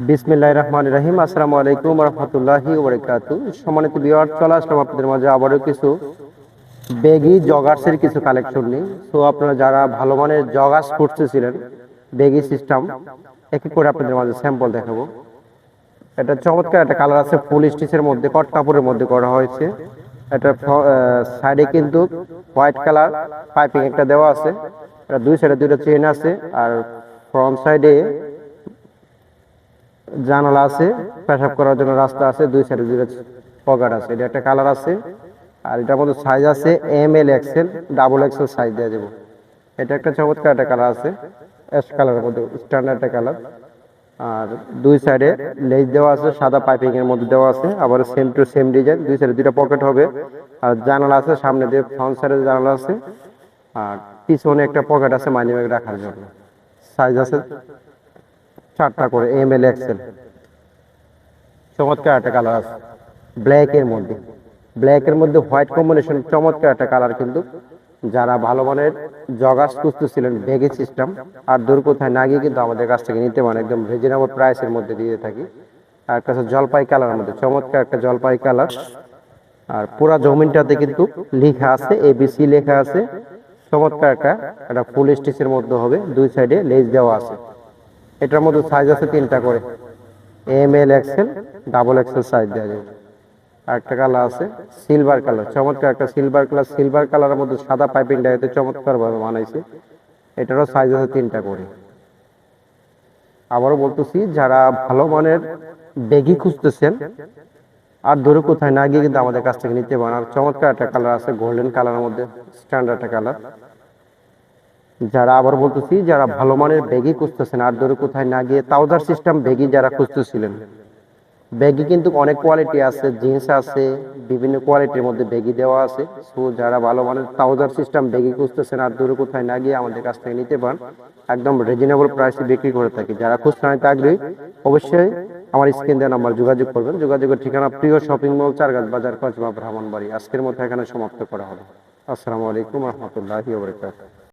বিসমিল্লাহির রহমানির রহিম। আসসালামু আলাইকুম ওয়া রাহমাতুল্লাহি ওয়া বারাকাতুহু। সম্মানিত ভিউয়ার, চলে আসলাম আপনাদের মাঝে আবারও কিছু বেগি জগার্সের কিছু কালেকশন নিয়ে। সো আপনারা যারা ভালো মানের জগার্স খুঁজতেছিলেন, বেগি সিস্টেম, এক এক করে আপনাদের মাঝে স্যাম্পল দেখাবো। এটা চমৎকার একটা কালার আছে, ফুল স্টিচের মধ্যে কট কাপড়ের মধ্যে করা হয়েছে। এটা সাইডে কিন্তু হোয়াইট কালার পাইপিং একটা দেওয়া আছে। এটা দুই সাইডে দুইটা চেইন আছে, আর ফ্রন্ট সাইডে জানালা আছে, পেশাব করার জন্য রাস্তা আছে, দুই সাইডে দুইটা পকেট আছে। এটা একটা কালার আছে, আর এটার মধ্যে সাইজ আছে M L XL, double XL size দেওয়া যাবে। এটা একটা চমৎকার একটা কালার আছে, অ্যাশ কালারের মধ্যে স্ট্যান্ডার্ড একটা কালার। আর দুই সাইডে লেজ দেওয়া আছে, সাদা পাইপিং এর মধ্যে দেওয়া আছে, আবার সেম টু সেম ডিজাইন, দুই সাইডে দুইটা পকেট হবে। আর জানালা আছে, সামনে দিয়ে ফ্রন্ট সাইডে জানালা আছে, আর পিছনে একটা পকেট আছে মানি ব্যাগ রাখার জন্য। সাইজ আছে চারটা করে এম এল এক্সেল। চমৎকার একটা কালার আছে ব্ল্যাক এর মধ্যে হোয়াইট কম্বিনেশন, চমৎকার একটা কালার। কিন্তু যারা ভালো মানের জগার্স খুঁজতেছিলেন বেগি সিস্টেম আর দূর কোথায় না গিয়ে কিন্তু আমাদের কাছ থেকে নিতে পারেন, একদম রিজনেবল প্রাইসের মধ্যে দিয়ে থাকি। আর একটা জলপাই কালারের মধ্যে চমৎকার একটা জলপাই কালার, আর পুরা জমিনটাতে কিন্তু লেখা আছে এবিসি লেখা আছে। চমৎকার একটা ফুল স্টিচের মধ্যে হবে, দুই সাইডে লেজ দেওয়া আছে। এটার মধ্যে সাইজ আছে তিনটা করে, M L XL, double XL size দেওয়া যাবে। আর একটা কালার আছে সিলভার কালার, চমৎকার একটা সিলভার কালারের মধ্যে সাদা পাইপিং ডাইতে চমৎকার ভাবে বানাইছে। এটারও সাইজ আছে তিনটা করে। আবারও বলতেছি, যারা ভালো মানের বেগি খুঁজতেছেন আর দূরে কোথায় না গিয়ে কিন্তু আমাদের কাছ থেকে নিতে পারেন। আর চমৎকার একটা কালার আছে গোল্ডেন কালারের মধ্যে, স্ট্যান্ডার্ড একটা কালার। আবার বলতেছি, যারা ভালো মানের বেগি খুঁজতেছেন আর দূরে কোথায় না গিয়ে ট্রাউজার সিস্টেম বেগি যারা খুঁজতেছিলেন, বেগি কিন্তু অনেক কোয়ালিটি আছে, জিন্স আছে, বিভিন্ন কোয়ালিটির মধ্যে বেগি দেওয়া আছে। সো যারা ভালো মানের ট্রাউজার সিস্টেম বেগি খুঁজতেছেন আর দূরে কোথায় না গিয়ে আমাদের কাছ থেকে নিতে পারেন, একদম রিজনেবল প্রাইসে বিক্রি করে থাকি। যারা খুচরা নিতে আগ্রহী অবশ্যই আমার স্ক্রিন দেওয়া নাম্বার যোগাযোগ করবেন। যোগাযোগের ঠিকানা প্রিয় শপিং মল, চারগাছ বাজার, কসবা, ব্রাহ্মণবাড়ি। আজকের মতো এখানে সমাপ্ত করা হবে। আসসালামু আলাইকুম রহমতুল্লাহি ওয়া বারাকাতুহু।